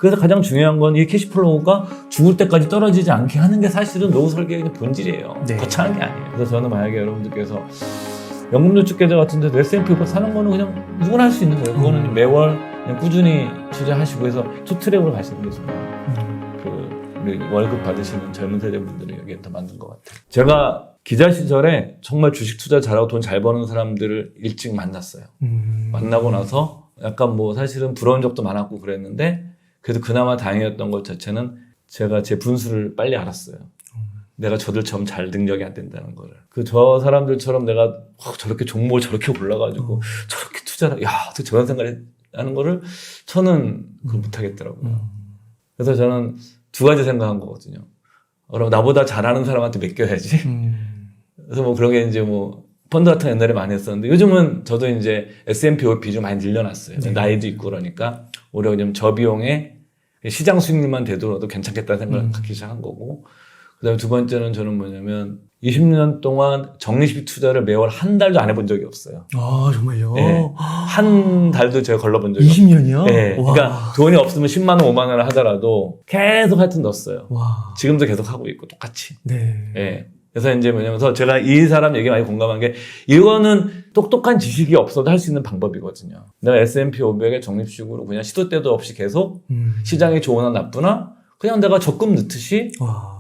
그래서 가장 중요한 건 이 캐시플로우가 죽을 때까지 떨어지지 않게 하는 게 사실은 노후 설계의 본질이에요. 네. 거창한 게 아니에요. 그래서 저는 만약에 여러분들께서 연금저축 계좌 같은 데도 S&P 500 사는 거는 그냥 누구나 할 수 있는 거예요. 그거는 매월 그냥 꾸준히 투자하시고 해서 투트랙으로 가시는 게 정말 우리 월급 받으시는 젊은 세대분들이 여기에 더 맞는 것 같아요. 제가 기자 시절에 정말 주식 투자 잘하고 돈 잘 버는 사람들을 일찍 만났어요. 만나고 나서 약간 뭐 사실은 부러운 적도 많았고 그랬는데 그래도 그나마 다행이었던 것 자체는 제가 제 분수를 빨리 알았어요. 내가 저들처럼 잘 능력이 안 된다는 거를. 저 사람들처럼 내가 저렇게 종목을 저렇게 골라가지고 저렇게 투자를, 또 저런 생각을 하는 거를 저는 그걸 못하겠더라고요. 그래서 저는 두 가지 생각한 거거든요. 그럼 나보다 잘하는 사람한테 맡겨야지. 그래서 뭐 그런 게 이제 뭐 펀드 같은 거 옛날에 많이 했었는데 요즘은 저도 이제 S&P 500 비중 많이 늘려놨어요. 네. 나이도 있고 그러니까 오히려 좀 저비용에 시장 수익률만 되더라도 괜찮겠다는 생각을 갖기 시작한 거고. 그 다음에 두 번째는 저는 뭐냐면 20년 동안 적립식 투자를 매월 한 달도 안 해본 적이 없어요. 아, 정말요? 네. 한 달도 제가 걸러본 적이 없어요. 20년이요? 네. 그러니까 돈이 없으면 10만 원, 5만 원을 하더라도 계속 하여튼 넣었어요. 와. 지금도 계속 하고 있고 똑같이. 네. 네. 그래서 이제 뭐냐면 제가 이 사람 얘기 많이 공감한 게 이거는 똑똑한 지식이 없어도 할 수 있는 방법이거든요. 내가 S&P 500에 적립식으로 그냥 시도 때도 없이 계속 시장이 좋으나 나쁘나 그냥 내가 적금 넣듯이 와.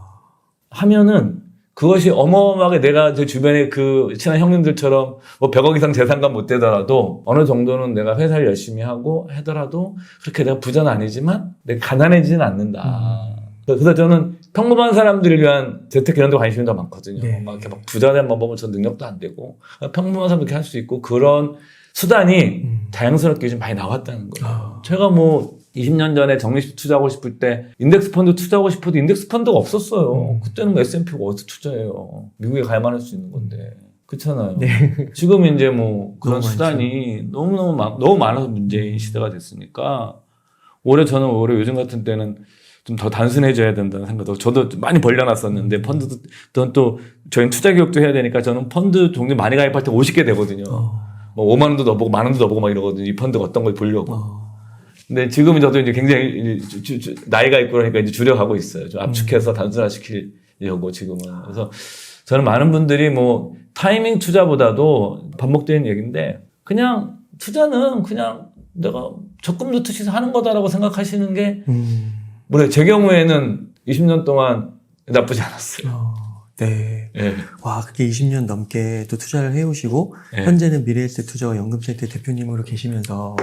하면은 그것이 어마어마하게 내가 제 주변에 그 친한 형님들처럼 뭐 100억 이상 재산감 못 되더라도 어느 정도는 내가 회사를 열심히 하고 하더라도 그렇게 내가 부자는 아니지만 내가 가난해지진 않는다. 그래서 저는 평범한 사람들을 위한 재테크 이런 데 관심이 더 많거든요. 네. 막 이렇게 막 부자 된 방법은 전 능력도 안 되고 평범한 사람들이 할 수 있고 그런 수단이 자연스럽게 좀 많이 나왔다는 거예요. 제가 뭐 20년 전에 적립식 투자하고 싶을 때 인덱스 펀드 투자하고 싶어도 인덱스 펀드가 없었어요. 그때는 뭐 S&P가 어디서 투자해요. 미국에 가야만 할 수 있는 건데. 그렇잖아요. 네. 지금 이제 뭐 그런 너무 수단이 너무 많아서 문제인 시대가 됐으니까 저는 올해 요즘 같은 때는 좀 더 단순해져야 된다는 생각도 저도 많이 벌려놨었는데 펀드도 또 저희는 투자 교육도 해야 되니까 저는 펀드 종류 많이 가입할 때 50개 되거든요. 뭐 5만 원도 넣어보고 만 원도 넣어보고 막 이러거든요. 이 펀드가 어떤 걸 보려고. 근데 지금은 저도 이제 굉장히 나이가 있고 그러니까 이제 줄여가고 있어요. 좀 압축해서 단순화시키려고 지금은. 그래서 저는 많은 분들이 뭐 타이밍 투자보다도 반복되는 얘기인데 그냥 투자는 그냥 내가 적금 넣듯이 하는 거다라고 생각하시는 게 제 경우에는 20년 동안 나쁘지 않았어요. 네. 네. 와, 그게 20년 넘게 또 투자를 해오시고, 네. 현재는 미래에셋 투자와 연금센터 대표님으로 계시면서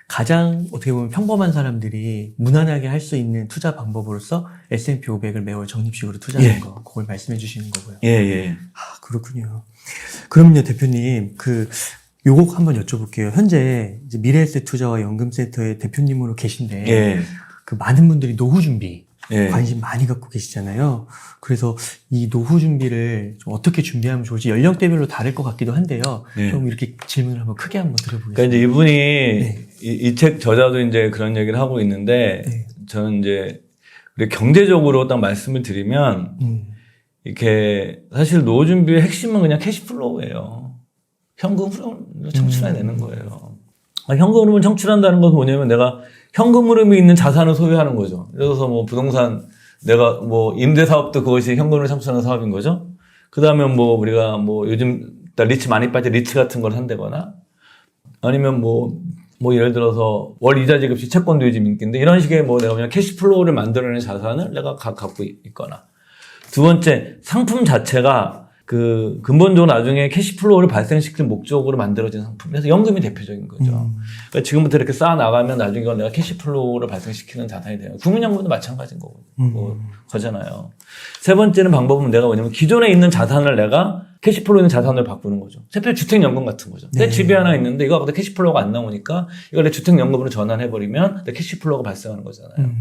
가장 어떻게 보면 평범한 사람들이 무난하게 할 수 있는 투자 방법으로서 S&P 500을 매월 적립식으로 투자하는 거, 그걸 말씀해 주시는 거고요. 예. 아, 그렇군요. 그럼요, 대표님. 요거 한번 여쭤볼게요. 현재 이제 미래에셋 투자와 연금센터의 대표님으로 계신데, 예. 많은 분들이 노후 준비 예. 관심 많이 갖고 계시잖아요. 그래서 이 노후 준비를 좀 어떻게 준비하면 좋을지 연령대별로 다를 것 같기도 한데요. 예. 좀 이렇게 질문을 한번 크게 한번 들어보겠습니다. 그러니까 이제 이분이 네. 이 책 저자도 이제 그런 얘기를 하고 있는데 네. 저는 이제 우리 경제적으로 딱 말씀을 드리면 이렇게 사실 노후 준비의 핵심은 그냥 캐시플로우예요. 현금 흐름을 창출해내는 거예요. 현금 흐름을 창출한다는 건 뭐냐면 내가 현금 흐름이 있는 자산을 소유하는 거죠. 예를 들어서 뭐 부동산 내가 뭐 임대 사업도 그것이 현금을 창출하는 사업인 거죠. 그다음에 뭐 우리가 뭐 요즘 리츠 많이 빠질 리츠 같은 걸 한다거나 아니면 뭐 예를 들어서 월 이자 지급식 채권도 요즘 인기인데 이런 식의 뭐 내가 그냥 캐시플로우를 만들어내는 자산을 내가 갖고 있거나 두 번째 상품 자체가 근본적으로 나중에 캐시플로우를 발생시킬 목적으로 만들어진 상품. 그래서 연금이 대표적인 거죠. 그러니까 지금부터 이렇게 쌓아 나가면 나중에 이건 내가 캐시플로우를 발생시키는 자산이 돼요. 국민연금도 마찬가지인 거잖아요. 세 번째는 방법은 내가 뭐냐면 기존에 있는 자산을 내가 캐시플로우 있는 자산을 바꾸는 거죠. 대표 주택연금 같은 거죠. 내 집이 하나 있는데 이거 보다 캐시플로우가 안 나오니까 이걸 내 주택연금으로 전환해버리면 내 캐시플로우가 발생하는 거잖아요.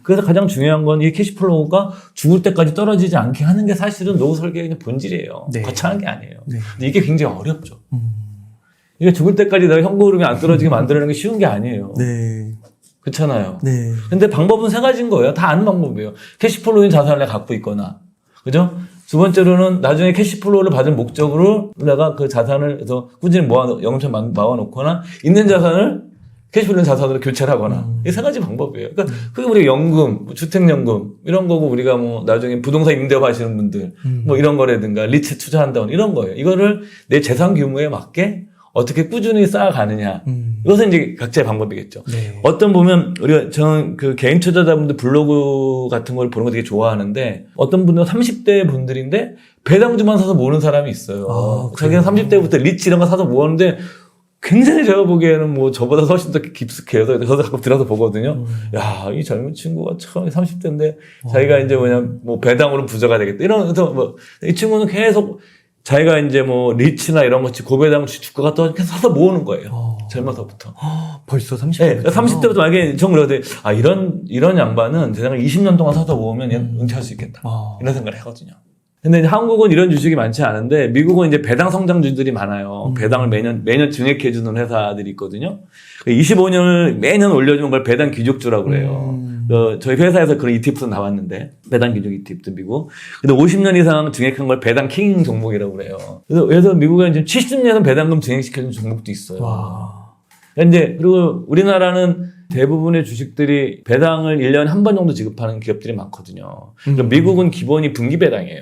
그래서 가장 중요한 건 이 캐시플로우가 죽을 때까지 떨어지지 않게 하는 게 사실은 노후 설계의 본질이에요. 네. 거창한 게 아니에요. 네. 근데 이게 굉장히 어렵죠. 이게 죽을 때까지 내가 현금 흐름이 안 떨어지게 만들어내는 게 쉬운 게 아니에요. 네. 그렇잖아요. 네. 근데 방법은 세 가지인 거예요. 다 아는 방법이에요. 캐시플로우인 자산을 내가 갖고 있거나, 그죠? 두 번째로는 나중에 캐시플로우를 받을 목적으로 내가 그 자산을 그래서 꾸준히 영업처럼 모아놓거나 있는 자산을 캐시플로우 자산으로 교체를 하거나 이 세 가지 방법이에요. 그러니까 그게 우리 연금, 뭐 주택연금 이런 거고 우리가 뭐 나중에 부동산 임대업 하시는 분들 뭐 이런 거라든가 리츠 투자한다거나 이런 거예요. 이거를 내 재산 규모에 맞게 어떻게 꾸준히 쌓아가느냐. 이것은 이제 각자의 방법이겠죠. 네. 어떤 보면 저는 그 개인 투자자분들 블로그 같은 걸 보는 거 되게 좋아하는데 어떤 분들은 30대 분들인데 배당주만 사서 모으는 사람이 있어요. 아, 자기는 30대부터 리츠 이런 거 사서 모았는데 굉장히 제가 보기에는 뭐 저보다 훨씬 더 깊숙해요. 저도 가끔 들어서 보거든요. 야, 이 젊은 친구가 처음에 30대인데 자기가 이제 뭐 배당으로 부자가 되겠다. 이러면서 뭐 이 친구는 계속 자기가 이제 뭐 리츠나 이런 거 고배당 주가가 또 계속 사서 모으는 거예요. 젊어서부터. 벌써 30대. 네, 30대부터 만약에 전 그러거든요. 아, 이런 양반은 세상에 20년 동안 사서 모으면 은퇴할 수 있겠다. 이런 생각을 하거든요. 근데 이제 한국은 이런 주식이 많지 않은데 미국은 이제 배당 성장주들이 많아요. 배당을 매년 증액해주는 회사들이 있거든요. 25년을 매년 올려주는 걸 배당 귀족주라고 그래요. 저희 회사에서 그런 ETF도 나왔는데 배당 귀족 ETF도 미국. 근데 50년 이상 증액한 걸 배당 킹 종목이라고 그래요. 그래서 미국에 지금 70년은 배당금 증액시켜주는 종목도 있어요. 와. 이제 그리고 우리나라는 대부분의 주식들이 배당을 1년에 한 번 정도 지급하는 기업들이 많거든요. 그러니까 미국은 기본이 분기 배당이에요.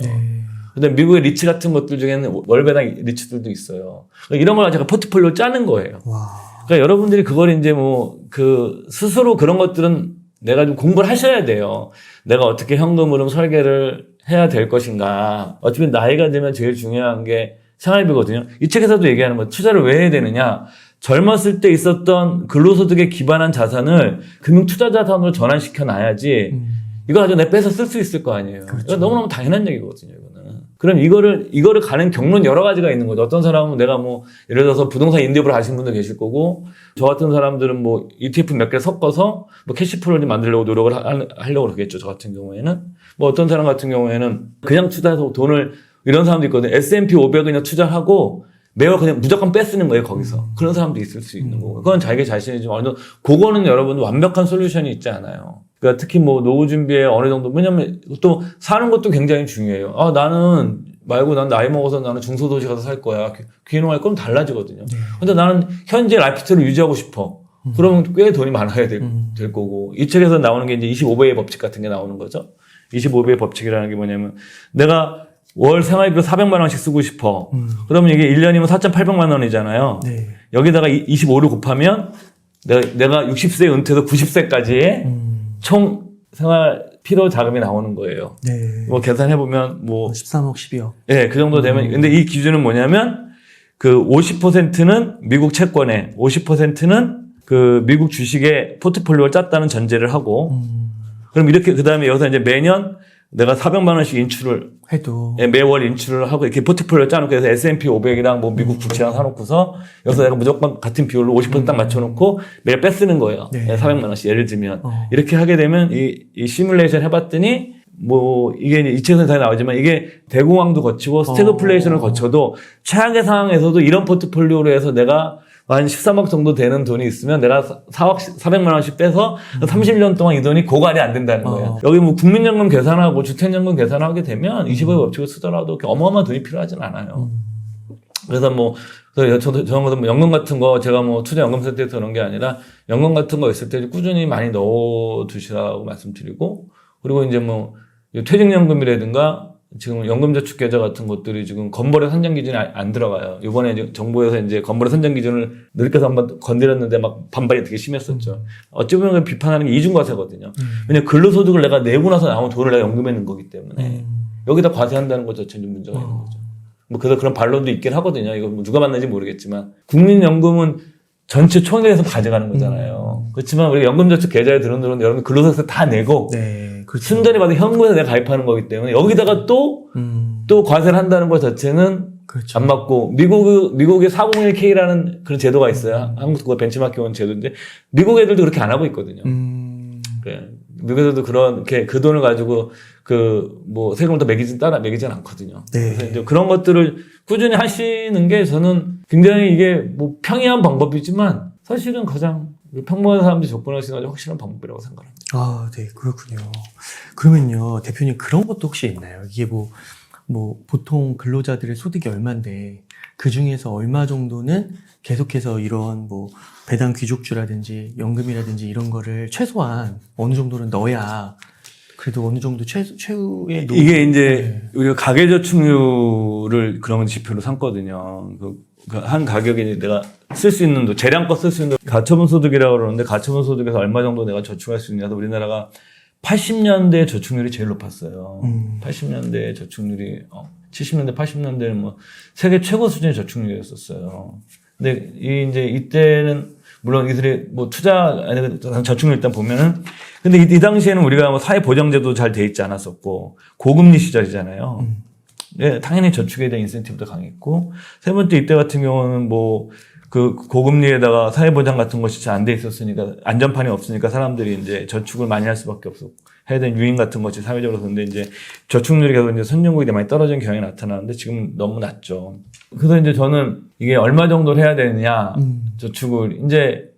근데 미국의 리츠 같은 것들 중에는 월 배당 리츠들도 있어요. 그러니까 이런 걸 제가 포트폴리오 짜는 거예요. 와. 그러니까 여러분들이 그걸 이제 스스로 그런 것들은 내가 좀 공부를 하셔야 돼요. 내가 어떻게 현금 흐름 설계를 해야 될 것인가. 어차피 나이가 들면 제일 중요한 게 생활비거든요. 이 책에서도 얘기하는 거 투자를 왜 해야 되느냐. 젊었을 때 있었던 근로소득에 기반한 자산을 금융투자자산으로 전환시켜 놔야지 이거 가지고 내가 빼서 쓸 수 있을 거 아니에요. 그렇죠. 이거 너무너무 당연한 얘기거든요, 이거는. 그럼 이거를 가는 경로는 여러 가지가 있는 거죠. 어떤 사람은 내가 예를 들어서 부동산 임대업을 하시는 분도 계실 거고, 저 같은 사람들은 ETF 몇 개 섞어서 캐시플로우를 만들려고 노력을 하려고 그러겠죠. 저 같은 경우에는. 어떤 사람 같은 경우에는 그냥 투자해서 돈을, 이런 사람도 있거든요. S&P 500을 그냥 투자하고, 매월 그냥 무조건 빼쓰는 거예요, 거기서. 그런 사람도 있을 수 있는 거고. 그건 자기 자신이 좀 어느 정도, 그거는 여러분 완벽한 솔루션이 있지 않아요. 그러니까 특히 노후 준비에 어느 정도, 왜냐면 또 사는 것도 굉장히 중요해요. 난 나이 먹어서 나는 중소도시 가서 살 거야. 귀농할 거면 달라지거든요. 근데 나는 현재 라이프스타일을 유지하고 싶어. 그러면 꽤 돈이 많아야 될 거고. 이 책에서 나오는 게 이제 25배의 법칙 같은 게 나오는 거죠. 25배의 법칙이라는 게 뭐냐면, 내가 월 생활비로 400만 원씩 쓰고 싶어. 그러면 이게 1년이면 4,800만 원이잖아요. 네. 여기다가 25를 곱하면 내가 60세 은퇴해서 90세까지의 총 생활 필요 자금이 나오는 거예요. 네. 계산해보면 13억, 12억. 예, 그 정도 되면. 근데 이 기준은 뭐냐면 50%는 미국 채권에 50%는 미국 주식에 포트폴리오를 짰다는 전제를 하고 그럼 이렇게 그다음에 여기서 이제 매년 내가 400만 원씩 인출을 해도 매월 인출을 하고 이렇게 포트폴리오 짜놓고 해서 S&P 500이랑 미국 국채랑 사놓고서 여기서 내가 무조건 같은 비율로 50%딱 맞춰놓고 매일 빼쓰는 거예요. 네. 400만 원씩 예를 들면 이렇게 하게 되면 이 시뮬레이션 해봤더니 이게 이 책에서 다 나오지만 이게 대공황도 거치고 스태그플레이션을 거쳐도 최악의 상황에서도 이런 포트폴리오로 해서 내가 한 13억 정도 되는 돈이 있으면 내가 400만 원씩 빼서 30년 동안 이 돈이 고갈이 안 된다는 거예요. 여기 국민연금 계산하고 주택연금 계산하게 되면 25의 법칙을 쓰더라도 어마어마한 돈이 필요하진 않아요. 그래서 저는 연금 같은 거 제가 투자 연금센터에서 그런 게 아니라 연금 같은 거 있을 때 꾸준히 많이 넣어 두시라고 말씀드리고 그리고 이제 퇴직연금이라든가 지금 연금저축계좌 같은 것들이 지금 건보료 선정 기준이 안 들어가요. 이번에 이제 정부에서 이제 건보료 선정 기준을 늘려서 한번 건드렸는데 반발이 되게 심했었죠. 어찌 보면 비판하는 게 이중과세거든요. 왜냐면 근로소득을 내가 내고 나서 나온 돈을 내가 연금에 넣은 거기 때문에 여기다 과세한다는 것 자체는 좀 문제가 있는 거죠. 그래서 그런 반론도 있긴 하거든요. 이거 누가 맞는지 모르겠지만 국민연금은 전체 총액에서 가져가는 거잖아요. 그렇지만 우리가 연금저축 계좌에 들어오는 돈은 여러분 근로소득세 다 내고 네, 그렇죠. 순전히 받은 현금에서 내가 가입하는 거기 때문에 여기다가 또 과세를 한다는 것 자체는 그렇죠. 안 맞고 미국의 401K라는 그런 제도가 있어요. 한국 그거 벤치마킹 온 제도인데 미국 애들도 그렇게 안 하고 있거든요. 그래. 미국에서도 그렇게 그 돈을 가지고 세금을 더 매기진 않거든요. 네. 그래서 이제 그런 것들을 꾸준히 하시는 게 저는 굉장히 이게 평이한 방법이지만 사실은 가장 평범한 사람들이 접근할 수 있는 아주 확실한 방법이라고 생각합니다. 아, 네, 그렇군요. 그러면요, 대표님 그런 것도 혹시 있나요? 이게 뭐 보통 근로자들의 소득이 얼마인데 그 중에서 얼마 정도는 계속해서 이런 뭐 배당 귀족주라든지 연금이라든지 이런 거를 최소한 어느 정도는 넣어야 그래도 어느 정도 최후의 이게 이제 우리가 가계저축률을 그런 지표로 삼거든요. 한 가격에 내가 쓸 수 있는 재량껏 쓸 수 있는 가처분 소득이라고 그러는데 가처분 소득에서 얼마 정도 내가 저축할 수 있냐서 우리나라가 80년대 저축률이 제일 높았어요. 80년대 저축률이 70년대 80년대는 뭐 세계 최고 수준의 저축률이었었어요. 근데 이제 이때는 물론 이들이 뭐 저축률 일단 보면은 근데 이 당시에는 우리가 뭐 사회보장제도 잘 돼 있지 않았었고 고금리 시절이잖아요. 네, 당연히 저축에 대한 인센티브도 강했고 세 번째 이때 같은 경우는 뭐 그 고금리에다가 사회보장 같은 것이 잘 안 돼 있었으니까 안전판이 없으니까 사람들이 이제 저축을 많이 할 수밖에 없었고 해야 되는 유인 같은 것이 사회적으로 근데 이제 저축률이 계속 이제 선진국이 많이 떨어진 경향이 나타나는데 지금 너무 낮죠. 그래서 이제 저는 이게 얼마 정도를 해야 되느냐 저축을 이제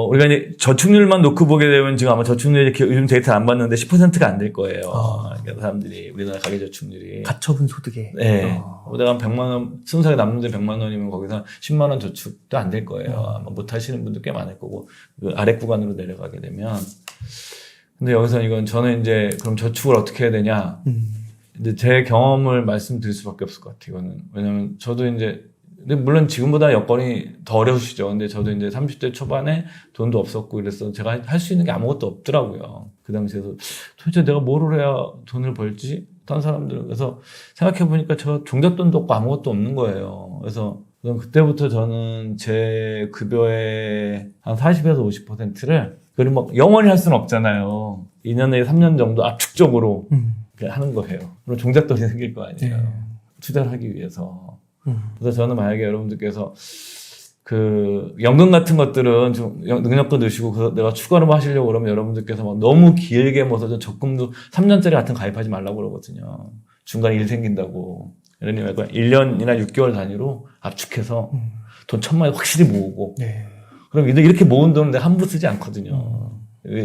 우리가 이제 저축률만 놓고 보게 되면 지금 아마 저축률이 요즘 데이터 안 봤는데 10%가 안 될 거예요. 그러니까 사람들이 우리나라 가계 저축률이 가처분 소득에. 네. 내가 한 100만 원, 20살에 남는데 100만 원이면 거기서 10만 원 저축도 안 될 거예요. 아마 못 하시는 분들 꽤 많을 거고 그 아래 구간으로 내려가게 되면. 근데 여기서 이건 저는 이제 그럼 저축을 어떻게 해야 되냐? 이제 제 경험을 말씀드릴 수밖에 없을 것 같아요. 이거는 왜냐면 저도 이제 근데 물론 지금보다 여건이 더 어려우시죠. 근데 저도 이제 30대 초반에 돈도 없었고 이래서 제가 할 수 있는 게 아무것도 없더라고요. 그 당시에도 도대체 내가 뭐를 해야 돈을 벌지? 다른 사람들은. 그래서 생각해보니까 저 종잣돈도 없고 아무것도 없는 거예요. 그래서 그때부터 저는 제 급여의 한 40에서 50%를 그리고 막 영원히 할 수는 없잖아요. 2년 내에 3년 정도 압축적으로 하는 거예요. 그럼 종잣돈이 생길 거 아니에요. 투자를 하기 위해서. 그래서 저는 만약에 여러분들께서 그 연금 같은 것들은 좀 능력도 넣으시고 그래서 내가 추가로 하시려고 그러면 여러분들께서 막 너무 길게 모아서 적금도 3년짜리 같은 거 가입하지 말라고 그러거든요. 중간에 일 생긴다고. 이러니 말고 1년이나 6개월 단위로 압축해서 돈 1,000만 원 확실히 모으고 그럼 이렇게 모은 돈은 내가 함부로 쓰지 않거든요.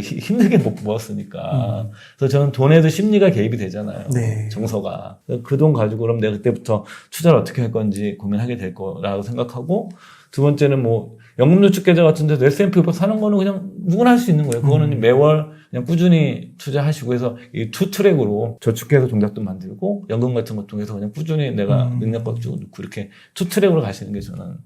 힘들게 못 모았으니까. 그래서 저는 돈에도 심리가 개입이 되잖아요. 정서가. 그 돈 가지고 그럼 내가 그때부터 투자를 어떻게 할 건지 고민하게 될 거라고 생각하고 두 번째는 뭐 연금저축계좌 같은 데도 S&P 500 사는 거는 그냥 누구나 할 수 있는 거예요. 그거는 매월 그냥 꾸준히 투자하시고 해서 이 투 트랙으로 저축해서 종잣돈 만들고 연금 같은 것 통해서 그냥 꾸준히 내가 능력껏 쭉 넣고 이렇게 투 트랙으로 가시는 게 저는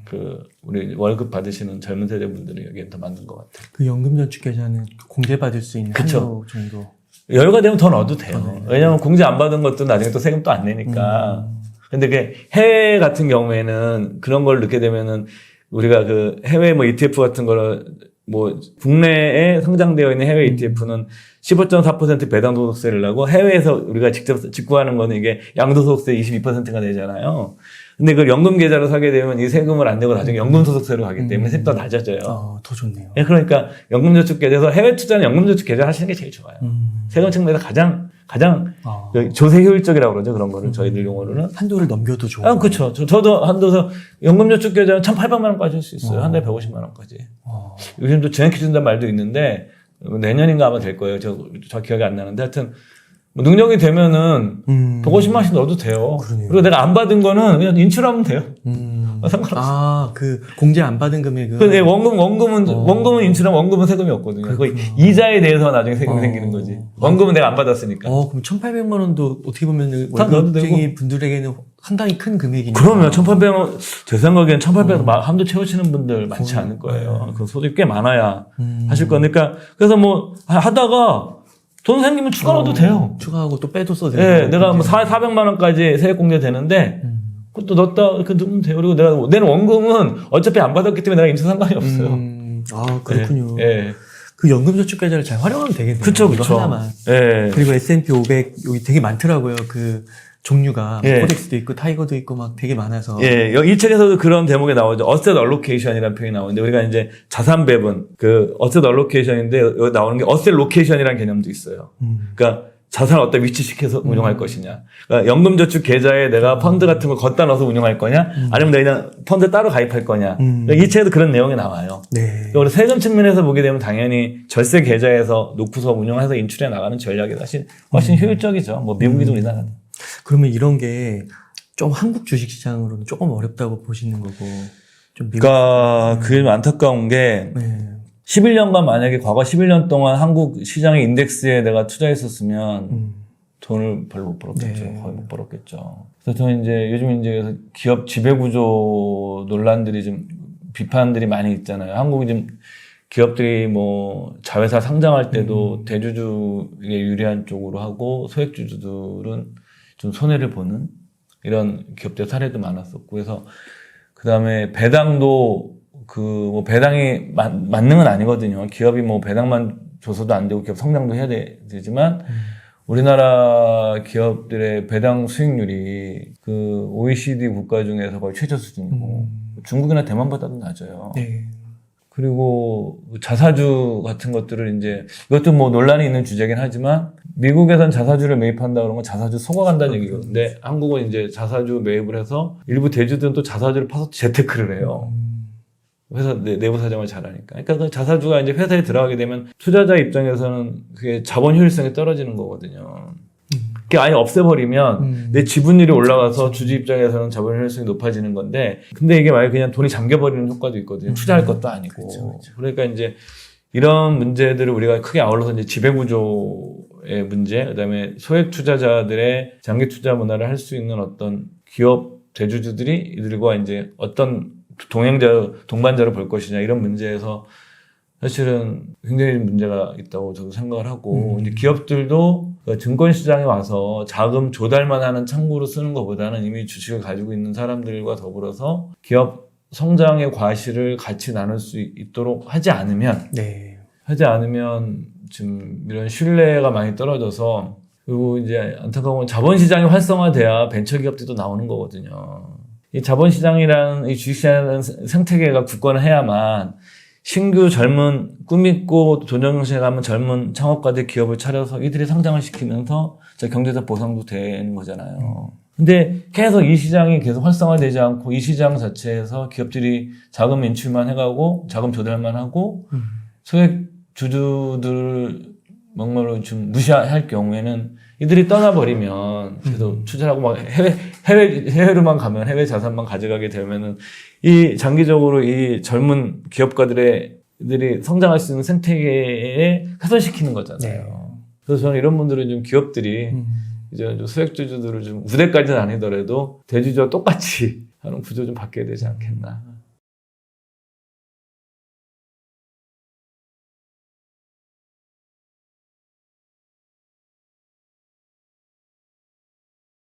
그 우리 월급 받으시는 젊은 세대분들이 여기에 더 맞는 것 같아요. 그 연금저축계좌는 공제받을 수 있는 한도 정도. 여유가 되면 더 넣어도 돼요. 왜냐하면 공제 안 받은 것도 나중에 또 세금 또 안 내니까. 근데 그 해외 같은 경우에는 그런 걸 넣게 되면은 우리가 그 해외 뭐 ETF 같은 거를 뭐 국내에 상장되어 있는 해외 ETF는 15.4% 배당소득세를 내고 해외에서 우리가 직접 직구하는 거는 이게 양도소득세 22%가 되잖아요. 근데 그걸 연금 계좌로 사게 되면 이 세금을 안 내고 나중에 연금소득세로 가기 때문에 세금이 더 낮아져요. 더 좋네요. 네, 그러니까 연금저축계좌에서 해외 투자는 연금저축계좌 하시는 게 제일 좋아요. 세금 측면에서 가장 그 조세 효율적이라고 그러죠. 그런 거를 저희들 용어로는. 한도를 넘겨도 좋은. 그렇죠. 저도 한도서 연금저축계좌는 1,800만 원까지 할 수 있어요. 한 달에 150만 원까지. 요즘도 전액해준다는 말도 있는데 내년인가 아마 될 거예요. 저 기억이 안 나는데 하여튼 뭐 능력이 되면은 150만 원씩 넣어도 돼요. 그리고 내가 안 받은 거는 그냥 인출하면 돼요. 상관없어. 그 공제 안 받은 금액은. 근데 원금은 인출하면 원금은 세금이 없거든요. 그 이자에 대해서 나중에 세금이 생기는 거지. 원금은 내가 안 받았으니까. 그럼 1,800만 원도 어떻게 보면 월급쟁이 분들에게는 상당히 큰 금액이니까. 그러면 1,800원, 제 생각엔 1,800원 한도 채우시는 분들 많지 않을 거예요. 그 소득이 꽤 많아야 하실 거니까. 그래서 뭐 하다가 돈 생기면 추가 넣어도 돼요. 추가하고 또 빼도 써도 되고. 네, 내가 뭐 400만 원까지 세액공제 되는데, 그것도 넣었다, 이렇게 넣으면 돼요. 그리고 내는 원금은 어차피 안 받았기 때문에 내가 인수 상관이 없어요. 그렇군요. 네. 그 연금저축계좌를 잘 활용하면 되겠네요. 그쵸. 하나만. 네. 그리고 S&P 500, 여기 되게 많더라고요. 그 종류가. 코덱스도 있고, 타이거도 있고, 막 되게 많아서. 이 책에서도 그런 대목이 나오죠. 어셋 얼로케이션이라는 표현이 나오는데, 우리가 이제 자산 배분, 그 어셋 얼로케이션인데, 여기 나오는 게 어셋 로케이션이라는 개념도 있어요. 그러니까 자산을 어디다 위치시켜서 운용할 것이냐. 그러니까 연금저축 계좌에 내가 펀드 같은 걸 걷다 넣어서 운용할 거냐, 아니면 내가 그냥 펀드 따로 가입할 거냐. 그러니까 이 책에도 그런 내용이 나와요. 그러니까 우리 세금 측면에서 보게 되면 당연히 절세 계좌에서 놓고서 운용해서 인출해 나가는 전략이 훨씬 효율적이죠. 뭐 미국이든 우리나라든. 그러면 이런 게 좀 한국 주식시장으로는 조금 어렵다고 보시는 거고 좀 미국. 그러니까 그게 좀 안타까운 게 네. 11년간 만약에 과거 11년 동안 한국 시장의 인덱스에 내가 투자했었으면 돈을 별로 못 벌었겠죠. 네. 거의 못 벌었겠죠. 그래서 저는 이제 요즘 이제 기업 지배구조 논란들이 좀 비판들이 많이 있잖아요. 한국이 좀 기업들이 뭐 자회사 상장할 때도 대주주에 유리한 쪽으로 하고 소액주주들은 좀 손해를 보는 이런 기업들 사례도 많았었고, 그래서 그 다음에 배당도 뭐 배당이 맞는 건 아니거든요. 기업이 뭐 배당만 줘서도 안 되고 기업 성장도 해야 되지만 우리나라 기업들의 배당 수익률이 그 OECD 국가 중에서 거의 최저 수준이고 중국이나 대만보다도 낮아요. 네. 그리고 자사주 같은 것들을 이제 이것도 뭐 논란이 있는 주제긴 하지만 미국에선 자사주를 매입한다 그러면 자사주 속아간다는 얘기거든요. 근데 한국은 이제 자사주 매입을 해서 일부 대주들은 또 자사주를 파서 재테크를 해요. 회사 내부 사정을 잘하니까. 그러니까 그 자사주가 이제 회사에 들어가게 되면 투자자 입장에서는 그게 자본 효율성이 떨어지는 거거든요. 그게 아예 없애버리면 내 지분율이 올라가서 주주 입장에서는 자본 효율성이 높아지는 건데, 근데 이게 만약에 그냥 돈이 잠겨버리는 효과도 있거든요. 투자할 것도 아니고. 그렇죠. 그러니까 이제 이런 문제들을 우리가 크게 아울러서 이제 지배구조의 문제, 그다음에 소액 투자자들의 장기 투자 문화를 할 수 있는 어떤 기업 대주주들이 이들과 이제 어떤 동반자로 볼 것이냐, 이런 문제에서 사실은 굉장히 문제가 있다고 저도 생각을 하고, 이제 기업들도 증권시장에 와서 자금 조달만 하는 창구로 쓰는 것보다는 이미 주식을 가지고 있는 사람들과 더불어서 기업 성장의 과실을 같이 나눌 수 있도록 하지 않으면 지금 이런 신뢰가 많이 떨어져서, 그리고 이제 안타까운 건 자본시장이 활성화돼야 벤처기업들도 나오는 거거든요. 이 자본시장이라는 이 주식시장이라는 생태계가 굳건해야만 신규 젊은 꿈있고 도전정신에 가면 젊은 창업가들 기업을 차려서 이들이 성장을 시키면서 경제적 보상도 되는 거잖아요. 근데 계속 이 시장이 계속 활성화되지 않고 이 시장 자체에서 기업들이 자금 인출만 해가고 자금 조달만 하고 소액 주주들을 막말로 좀 무시할 경우에는 이들이 떠나버리면 계속 투자하고 막 해외로만 가면 해외 자산만 가져가게 되면은 이 장기적으로 이 젊은 기업가들이 성장할 수 있는 생태계에 훼손시키는 거잖아요. 그래서 저는 이런 분들은 좀 기업들이 이제 소액주주들을 좀 우대까지는 아니더라도 대주주와 똑같이 하는 구조 좀 바뀌어야 되지 않겠나.